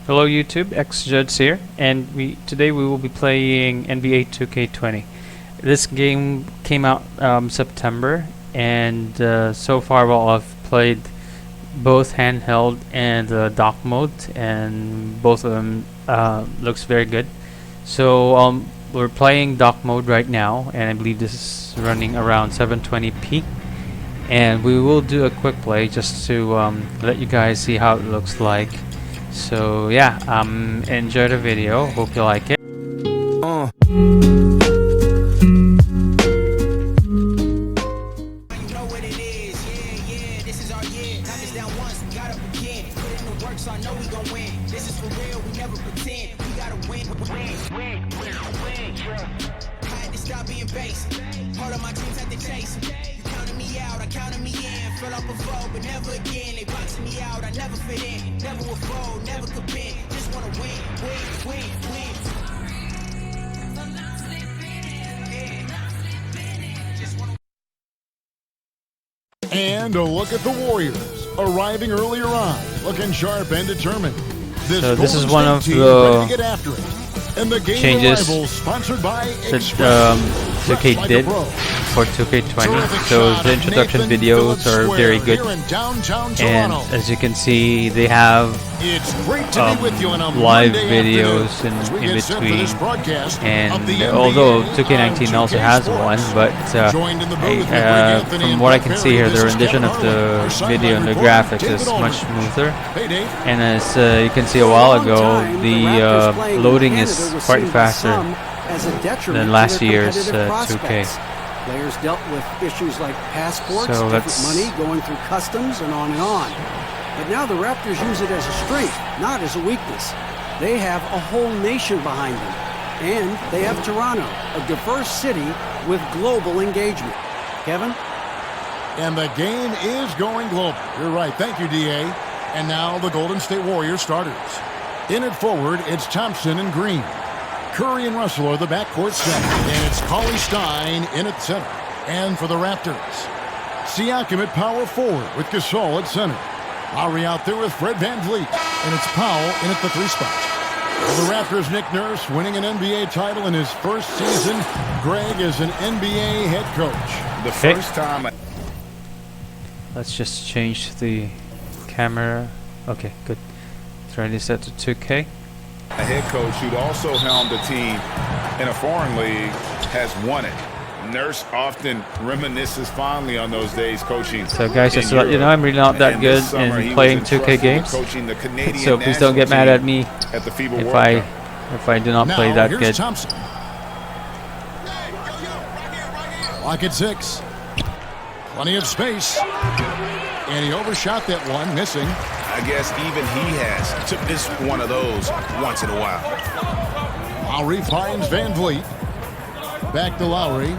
Hello YouTube, XJuds here, and today we will be playing NBA 2K20. This game came out September, and so far, well, I've played both handheld and dock mode, and both of them looks very good. So we're playing dock mode right now, and I believe this is running around 720p. And we will do a quick play just to let you guys see how it looks like. So yeah, enjoy the video. Hope you like it. Stop being basic. Part of my dreams had to chase. You counted me out, I counted me in. Fell off before, but never again. They boxing me out, I never fit in. Never will fold, never could bend. Just wanna win, win, win, win. And a look at the Warriors arriving earlier on, looking sharp and determined. So this is one of the and the game changes sponsored by that 2K did for 2K20. So the introduction videos are very good, and as you can see, they have live videos in between. And although 2K19 also has one, but from what I can see here, the rendition of the video and the graphics is much smoother. And as you can see a while ago, the loading is quite faster than last year's 2K. Players dealt with issues like passports, So different money, going through customs, and on and on. But now the Raptors use it as a strength, not as a weakness. They have a whole nation behind them. And they have Toronto, a diverse city with global engagement. Kevin? And the game is going global. You're right. Thank you, D.A. And now the Golden State Warriors starters. In at forward, it's Thompson and Green. Curry and Russell are the backcourt set. And it's Cauley Stein in at center. And for the Raptors, Siakam at power forward with Gasol at center. Lowry out there with Fred VanVleet. And it's Powell in at the 3 spot. For the Raptors, Nick Nurse winning an NBA title in his first season. Greg is an NBA head coach. The first time. Let's just change the camera. Okay, good. It's already set to 2K. A head coach who'd also helmed a team in a foreign league has won it. Nurse often reminisces fondly on those days coaching. So guys, just to let you know, I'm really not that good in playing 2K games. So please don't get mad at me if I do not play that here's good. Thompson. Lock at 6. Plenty of space. And he overshot that one, missing. I guess even he has took this one of those once in a while. Lowry finds VanVleet. Back to Lowry.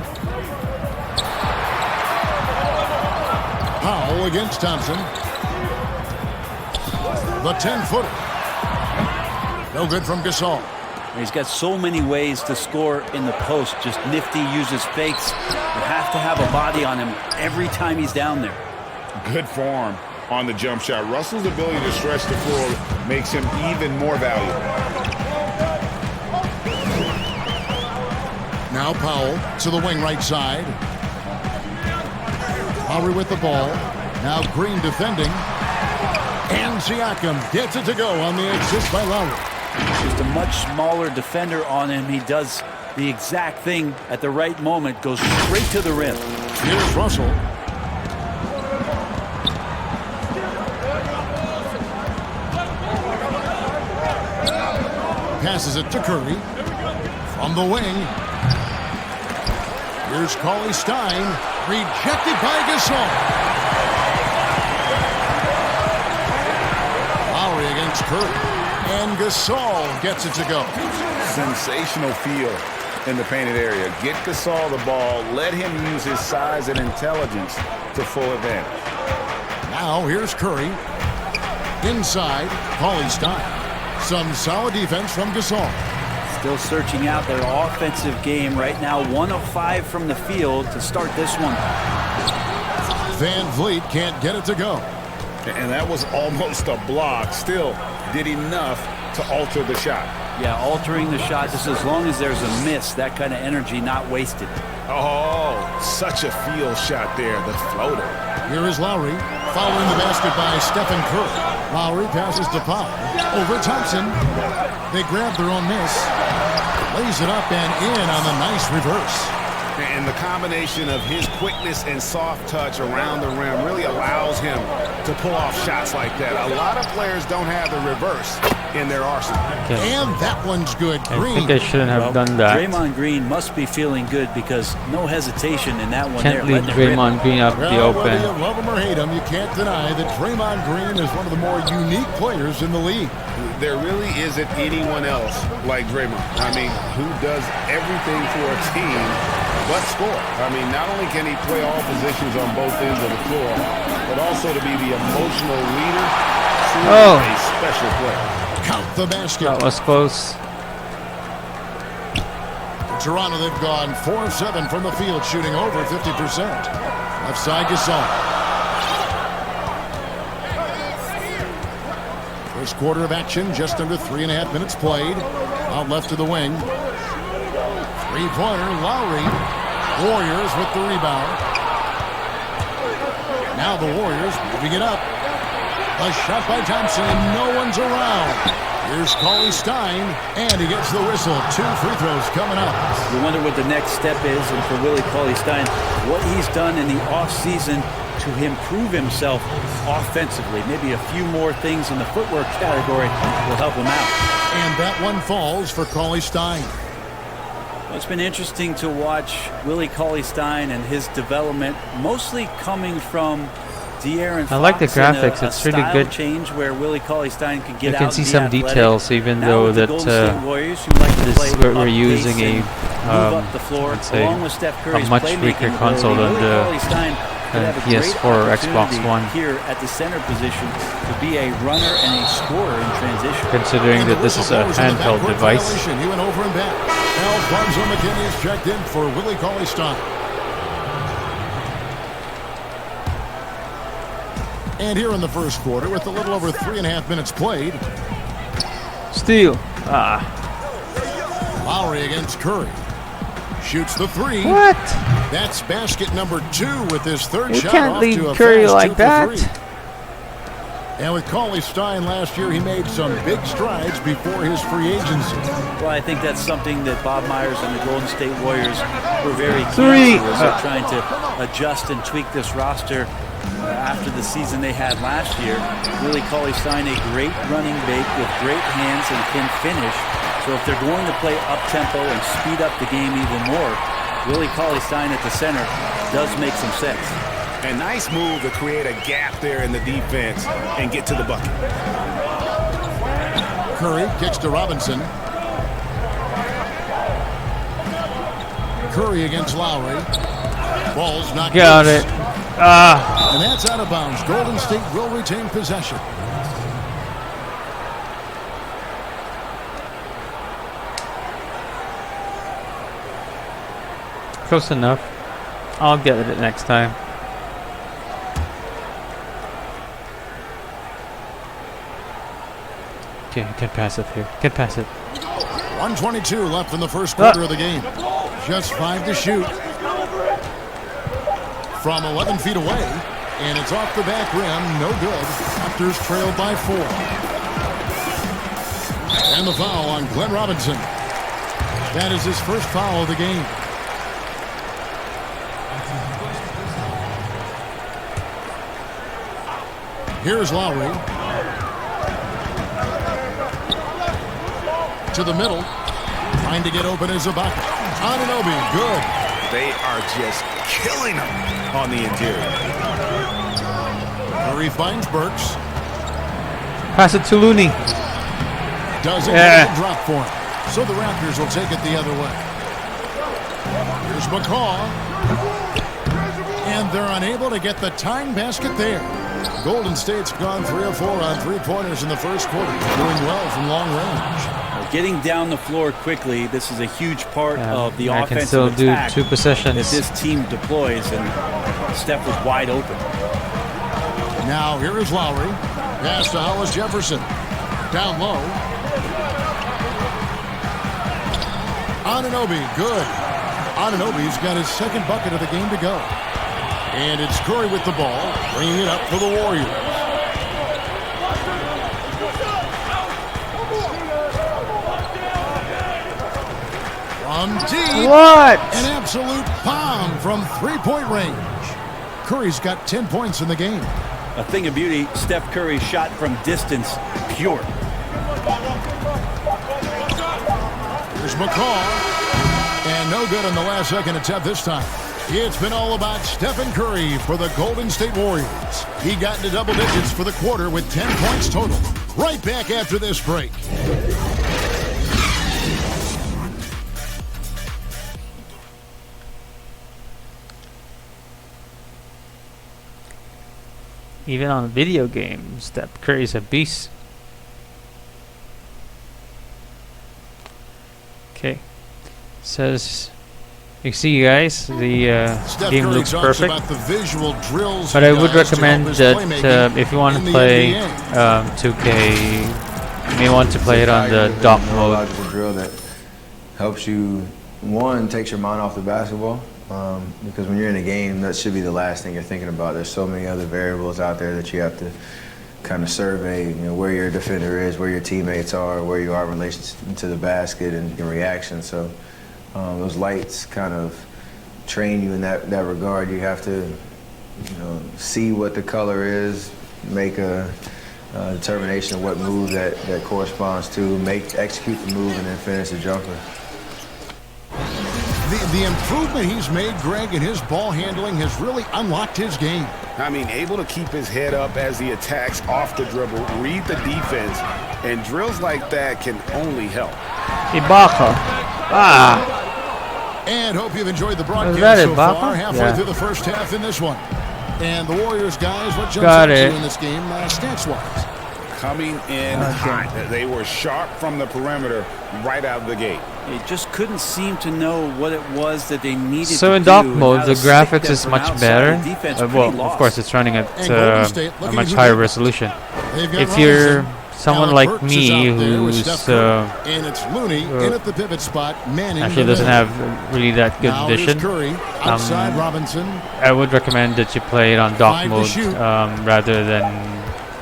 Powell against Thompson. The 10-footer. No good from Gasol. He's got so many ways to score in the post. Just nifty, uses fakes. You have to have a body on him every time he's down there. Good form on the jump shot. Russell's ability to stretch the floor makes him even more valuable. Now Powell to the wing right side. Lowry with the ball. Now Green defending. And Siakam gets it to go on the assist by Lowry. Just a much smaller defender on him. He does the exact thing at the right moment. Goes straight to the rim. Here's Russell. Passes it to Curry. From the wing. Here's Cauley Stein. Rejected by Gasol. Lowry against Curry. And Gasol gets it to go. Sensational feel in the painted area. Get Gasol the ball. Let him use his size and intelligence to full advantage. Now here's Curry. Inside, Cauley Stein. Some solid defense from Gasol. Still searching out their offensive game right now. 1 of 5 from the field to start this one. VanVleet can't get it to go. And that was almost a block. Still did enough to alter the shot. Yeah, altering the shot just as long as there's a miss, that kind of energy not wasted. Oh, such a field shot there, the floater. Here is Lowry, following the basket by Stephen Curry. Lowry passes to Powell. Over Thompson. They grab their own miss. Lays it up and in on the nice reverse. And the combination of his quickness and soft touch around the rim really allows him to pull off shots like that. A lot of players don't have the reverse in their arsenal. Okay. And that one's good. I Green. think I shouldn't have done that. Draymond Green must be feeling good because no hesitation in that one there. Can't leave letting it rip. Draymond Green out in the Well, whether open. you love him or hate him, you can't deny that Draymond Green is one of the more unique players in the league. There really isn't anyone else like Draymond. I mean, who does everything for a team but score. I mean, not only can he play all positions on both ends of the floor, but also to be the emotional leader. Truly a special player. Count the basket. That was close. Toronto, they've gone 4 of 7 from the field, shooting over 50%. Left side, Gasol. First quarter of action, just under 3.5 minutes played. Out left to the wing. Three-pointer, Lowry. Warriors with the rebound. Now the Warriors moving it up. A shot by Thompson, and no one's around. Here's Cauley Stein, and he gets the whistle. 2 free throws coming up. You wonder what the next step is, and for Willie Cauley-Stein, what he's done in the offseason to improve himself offensively. Maybe a few more things in the footwork category will help him out. And that one falls for Cauley-Stein. Well, it's been interesting to watch Willie Cauley-Stein and his development, mostly coming from De'Aaron Fox. I like the and graphics. a It's really style good. change where Willie Cauley-Stein can get You out can and see be some athletic. details, even Now though with the that Golden State Warriors, who like to this play we're up using pace a and move up the floor, let's say along with Steph Curry's much playmaking weaker console ability, than Willie the Cauley-Stein could have a great PS4 or Xbox opportunity One. here at the center position to be a runner and a scorer in transition. considering And that the this is whistle a blows in the handheld backcourt device. violation. He went over and back. Alfonso McKinney is checked in for Willie Cauley-Stein. And here in the first quarter, with a little over 3.5 minutes played, Steal. Lowry against Curry. Shoots the three. What? That's basket number 2 with his third You shot can't off leave to a Curry fast like 2 for that. 3. And with Cauley-Stein last year, he made some big strides before his free agency. Well, I think that's something that Bob Myers and the Golden State Warriors were very Three. keen to, as they're trying to adjust and tweak this roster after the season they had last year. Willie Cauley-Stein, a great running big with great hands and can finish. So if they're going to play up-tempo and speed up the game even more, Willie Cauley-Stein at the center does make some sense. A nice move to create a gap there in the defense and get to the bucket. Curry kicks to Robinson. Curry against Lowry. Ball's knocked Got loose. it. Ah. And that's out of bounds. Golden State will retain possession. Close enough. I'll get it next time. Okay, you can pass it here. Can pass it. 1:22 left in the first quarter of the game. Just 5 to shoot. From 11 feet away. And it's off the back rim. No good. Raptors trailed by 4. And the foul on Glenn Robinson. That is his first foul of the game. Here's Lowry. To the middle. Trying to get open is Ibaka. Anunoby, good. They are just killing them on the interior. Curry finds Burks. Pass it to Looney. Doesn't Yeah. get a drop for him. So the Raptors will take it the other way. Here's McCaw. And they're unable to get the tying basket there. Golden State's gone 3 of 4 on three-pointers in the first quarter. Doing well from long range. Getting down the floor quickly, this is a huge part of the I offensive can still do attack 2 that possessions. this team deploys, and Steph was wide open. Now here is Lowry. Pass to Hollis Jefferson. Down low. Anunoby, good. Anunoby's got his second bucket of the game to go. And it's Curry with the ball, bringing it up for the Warriors. From deep. What? An absolute bomb from three-point range. Curry's got 10 points in the game. A thing of beauty, Steph Curry shot from distance, pure. Here's McCaw. And no good on the last second attempt this time. It's been all about Stephen Curry for the Golden State Warriors. He got into double digits for the quarter with 10 points total. Right back after this break. Even on video games, Steph Curry's a beast. Okay. Says, you see, guys, the Steph game Curry looks talks perfect. about the visual drills But he I would does to recommend help his that playmaking if you want in to the play NBA. 2K, you may want to play it on the dock mode. Neurological drill that helps you, one, takes your mind off the basketball. Because when you're in a game, that should be the last thing you're thinking about. There's so many other variables out there that you have to kind of survey, where your defender is, where your teammates are, where you are in relation to the basket and your reaction. So those lights kind of train you in that regard. You have to, see what the color is, make a determination of what move that corresponds to, execute the move, and then finish the jumper. The improvement he's made, Greg, in his ball handling has really unlocked his game. I mean, able to keep his head up as he attacks off the dribble, read the defense, and drills like that can only help. Ibaka. Ah. And hope you've enjoyed the broadcast that so Ibaka? far. Halfway Yeah. through the first half in this one. And the Warriors, guys, what jumps Got out to it. you in this game, stats-wise? Coming in hot. They were sharp from the perimeter right out of the gate. They just couldn't seem to know what it was that they needed So to in do dock and mode, how the to stick graphics them is from much outside. better. The defense Well, pretty of lost. course, it's running at And Golden State a looking much who higher they got. resolution. They've got If you're Robinson. someone Alec like Burks is me, out there with who's Steph Curry. And it's Looney in uh, at the pivot spot, Manning actually the doesn't middle. have really that good Now here's vision, Curry outside Robinson. I would recommend that you play it on dock 5 to mode shoot. rather than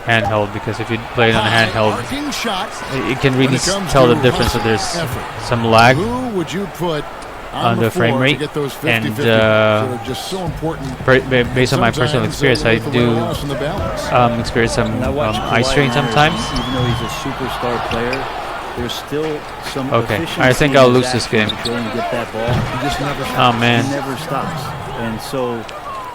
handheld, because if you play it on a High handheld, arcing shot. you can really When it comes tell the to difference that there's hustle effort. some lag. Who would you put on the frame floor rate, to get those 50-50 and, that are just so important? Based on my personal Sometimes, experience, I with the win or do loss in the balance. experience some And I watched eye Kawhi strain Leonard, sometimes. Even though he's a superstar player, there's still some Okay, efficiency I think in I'll his lose this actions game. to go and get that ball. He just never stops. Oh, man. He never stops. And so,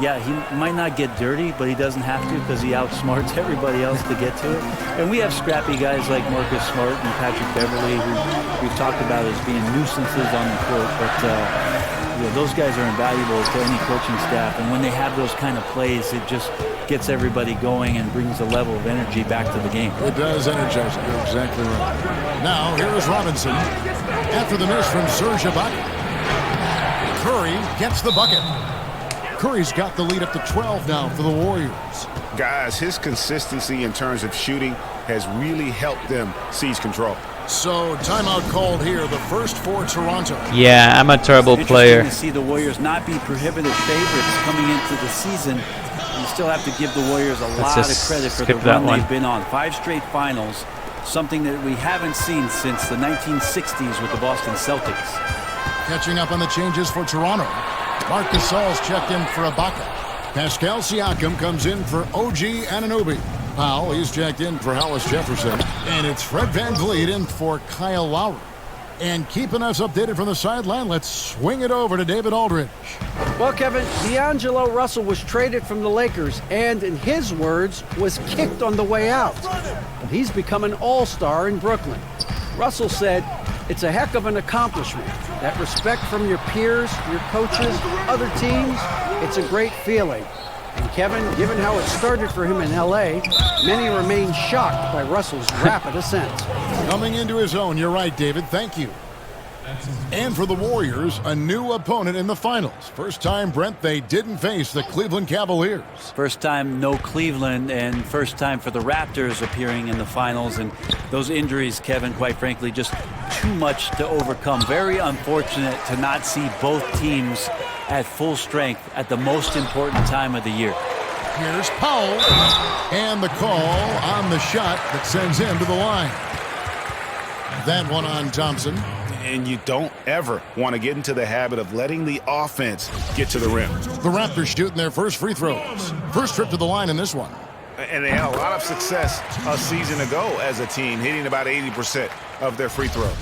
yeah, he might not get dirty, but he doesn't have to because he outsmarts everybody else to get to it. And we have scrappy guys like Marcus Smart and Patrick Beverly, who we've talked about as being nuisances on the court, but those guys are invaluable to any coaching staff. And when they have those kind of plays, it just gets everybody going and brings a level of energy back to the game. It does energize it. You're exactly right. Now, here is Robinson. After the miss from Serge Ibaka. Curry gets the bucket. Curry's got the lead up to 12 now for the Warriors. Guys, his consistency in terms of shooting has really helped them seize control. So, timeout called here, the first for Toronto. Yeah, I'm a terrible Interesting player. to see the Warriors not be prohibitive favorites coming into the season. You still have to give the Warriors a lot of just credit for the skip that run one. they've been on. 5 straight finals, something that we haven't seen since the 1960s with the Boston Celtics. Catching up on the changes for Toronto. Marc Gasol's checked in for Ibaka. Pascal Siakam comes in for OG Anunoby. Powell, he's checked in for Hollis Jefferson. And it's Fred VanVleet in for Kyle Lowry. And keeping us updated from the sideline, let's swing it over to David Aldridge. Well, Kevin, D'Angelo Russell was traded from the Lakers and, in his words, was kicked on the way out. But he's become an all-star in Brooklyn. Russell said, "It's a heck of an accomplishment. That respect from your peers, your coaches, other teams, it's a great feeling." And Kevin, given how it started for him in L.A., many remain shocked by Russell's rapid ascent. Coming into his own, you're right, David. Thank you. And for the Warriors, a new opponent in the finals. First time, Brent, they didn't face the Cleveland Cavaliers. First time no Cleveland, and first time for the Raptors appearing in the finals. And those injuries, Kevin, quite frankly, just too much to overcome. Very unfortunate to not see both teams at full strength at the most important time of the year. Here's Powell, and the call on the shot that sends him to the line. That one on Thompson. And you don't ever want to get into the habit of letting the offense get to the rim. The Raptors shooting their first free throws. First trip to the line in this one. And they had a lot of success a season ago as a team, hitting about 80% of their free throws.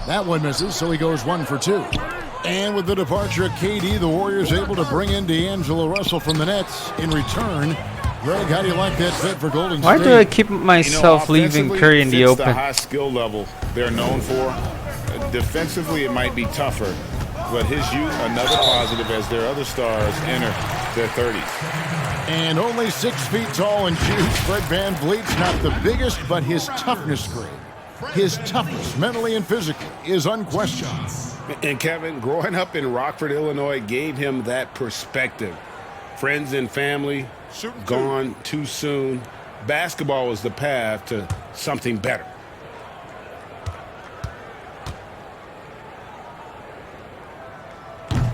That one misses, so he goes 1 for 2. And with the departure of KD, the Warriors able to bring in D'Angelo Russell from the Nets. In return, Greg, how do you like that fit for Golden Why State? do I keep myself leaving Curry in the fits open? the high skill level they're known for. Defensively, it might be tougher, but his youth, another positive as their other stars enter their 30s. And only 6 feet tall and shoots. Fred VanVleet's not the biggest, but his toughness grade, his toughness, mentally and physically, is unquestioned. And Kevin, growing up in Rockford, Illinois, gave him that perspective. Friends and family gone too soon. Basketball was the path to something better.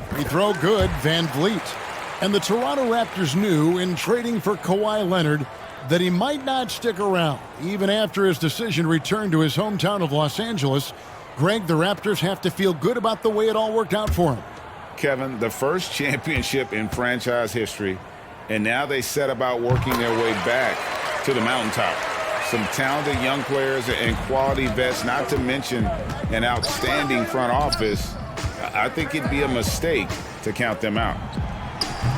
Free throw good, VanVleet. And the Toronto Raptors knew in trading for Kawhi Leonard that he might not stick around. Even after his decision returned to his hometown of Los Angeles, Greg, the Raptors have to feel good about the way it all worked out for him. Kevin, the first championship in franchise history, and now they set about working their way back to the mountaintop. Some talented young players and quality vets, not to mention an outstanding front office. I think it'd be a mistake to count them out.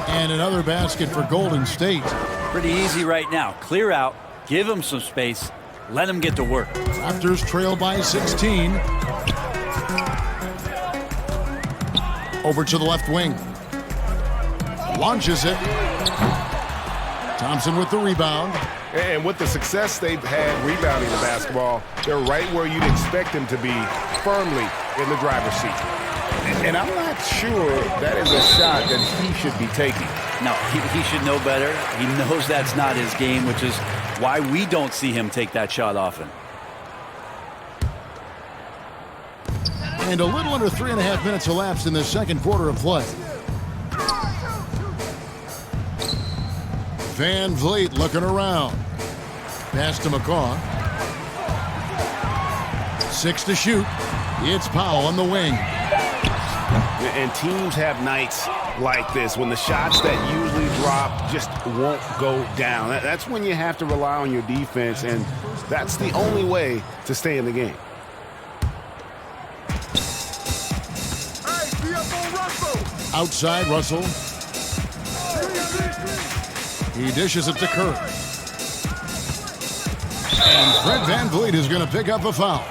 And another basket for Golden State. Pretty easy right now. Clear out, give them some space, let them get to work. Raptors trail by 16. Over to the left wing. Launches it. Thompson with the rebound. And with the success they've had rebounding the basketball, they're right where you'd expect them to be, firmly in the driver's seat. And I'm not sure that is a shot that he should be taking. No, he should know better. He knows that's not his game, which is why we don't see him take that shot often. And a little under 3.5 minutes elapsed in the second quarter of play. VanVleet looking around. Pass to McCaw. 6 to shoot. It's Powell on the wing. And teams have nights like this when the shots that usually drop just won't go down. That's when you have to rely on your defense, and that's the only way to stay in the game. Outside, Russell. He dishes it to Curry. And Fred VanVleet is going to pick up a foul.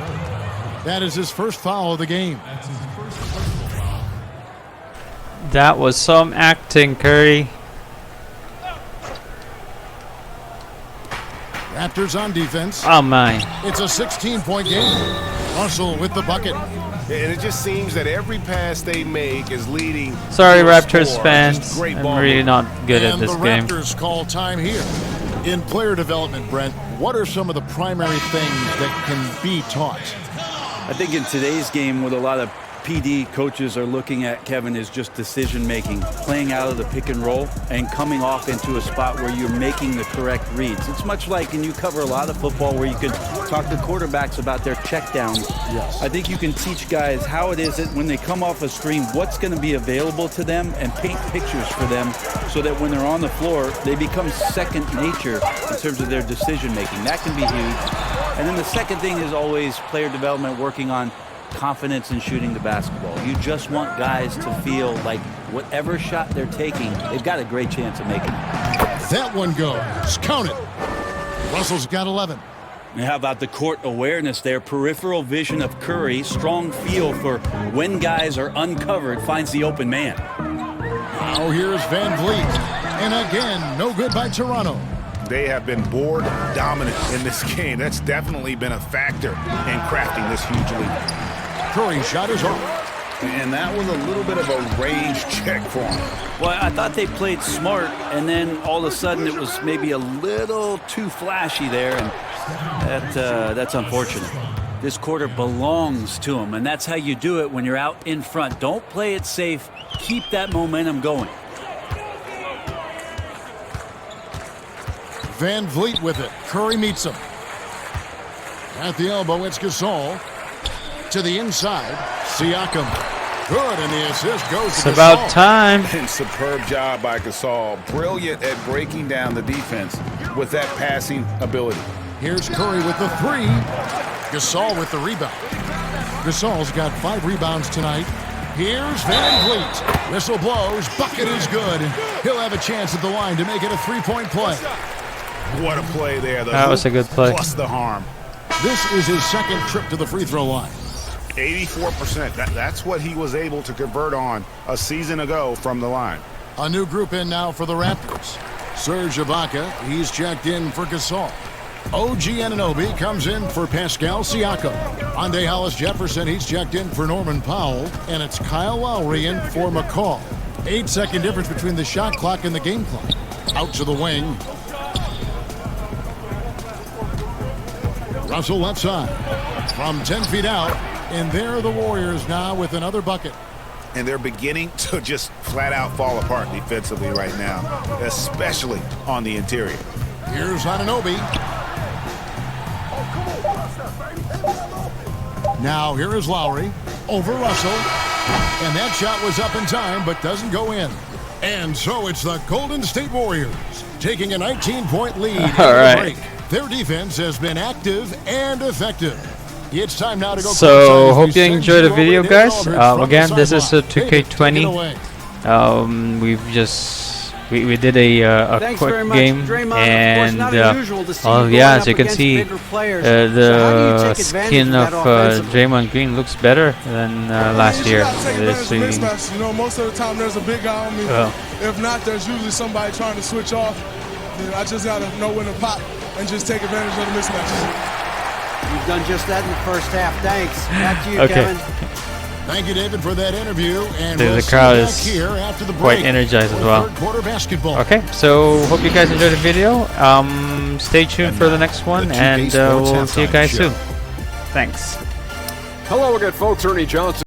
That is his first foul of the game. That was some acting, Curry. Raptors on defense. Oh my. It's a 16-point game. Russell with the bucket. And it just seems that every pass they make is leading. Sorry, to a Raptors score. fans. Just great I'm ball really movement. not good at And this the game. Raptors call time here. In player development, Brent, what are some of the primary things that can be taught? I think in today's game, what a lot of PD coaches are looking at, Kevin, is just decision making, playing out of the pick and roll and coming off into a spot where you're making the correct reads. It's much like, and you cover a lot of football, where you can talk to quarterbacks about their check downs. Yes. I think you can teach guys how it is that when they come off a screen, what's going to be available to them, and paint pictures for them so that when they're on the floor, they become second nature in terms of their decision making. That can be huge. And then the second thing is always player development, working on confidence in shooting the basketball. You just want guys to feel like whatever shot they're taking, they've got a great chance of making it. That one goes. Count it. Russell's got 11. And how about the court awareness there? Peripheral vision of Curry, strong feel for when guys are uncovered, finds the open man. Now here's VanVleet. And again, no good by Toronto. They have been board dominant in this game. That's definitely been a factor in crafting this huge lead. Curry's shot is off. And that was a little bit of a range check for him. Well, I thought they played smart, and then all of a sudden it was maybe a little too flashy there, and that's unfortunate. This quarter belongs to them, and that's how you do it when you're out in front. Don't play it safe. Keep that momentum going. Van Vliet with it. Curry meets him. At the elbow, it's Gasol. To the inside, Siakam. Good, and the assist goes It's to about Gasol. time. And superb job by Gasol. Brilliant at breaking down the defense with that passing ability. Here's Curry with the three. Gasol with the rebound. Gasol's got 5 rebounds tonight. Here's Van Vliet. Whistle blows. Bucket is good. He'll have a chance at the line to make it a 3-point play. What a play there. The That was a good play. Plus the harm. This is his second trip to the free throw line. 84%. That's what he was able to convert on a season ago from the line. A new group in now for the Raptors. Serge Ibaka, he's checked in for Gasol. OG Anunoby comes in for Pascal Siakam. Andre Hollis-Jefferson, he's checked in for Norman Powell. And it's Kyle Lowry in for McCall. 8-second difference between the shot clock and the game clock. Out to the wing. Russell left side. From 10 feet out. And there are the Warriors now with another bucket. And they're beginning to just flat out fall apart defensively right now, especially on the interior. Here's Anunoby. Now here is Lowry over Russell. And that shot was up in time but doesn't go in. And so it's the Golden State Warriors taking a 19-point lead in the break. Their defense has been active and effective. It's time now to go. So hope you enjoyed the video, guys. Again, this is a 2K20. We did a Thanks quick very much, game, Draymond. and Of course, not unusual to see you yeah, going as up you can against see, bigger players. the So how do you take advantage skin of of that offensively? Draymond Green looks better than last year. You gotta take advantage of This- mismatches. You know, most of the time there's a big guy on me. If not, there's usually somebody trying to switch off. Then I just gotta know when to pop and just take advantage of the mismatches. You've done just that in the first half. Thanks. Back to you, Okay. Kevin. Thank you, David, for that interview. And The we'll crowd see you back is here after the quite break energized for as well. Third quarter basketball. Okay, so hope you guys enjoyed the video. Stay tuned for the next one, and we'll see you guys soon. Thanks. Hello again, folks. Ernie Johnson.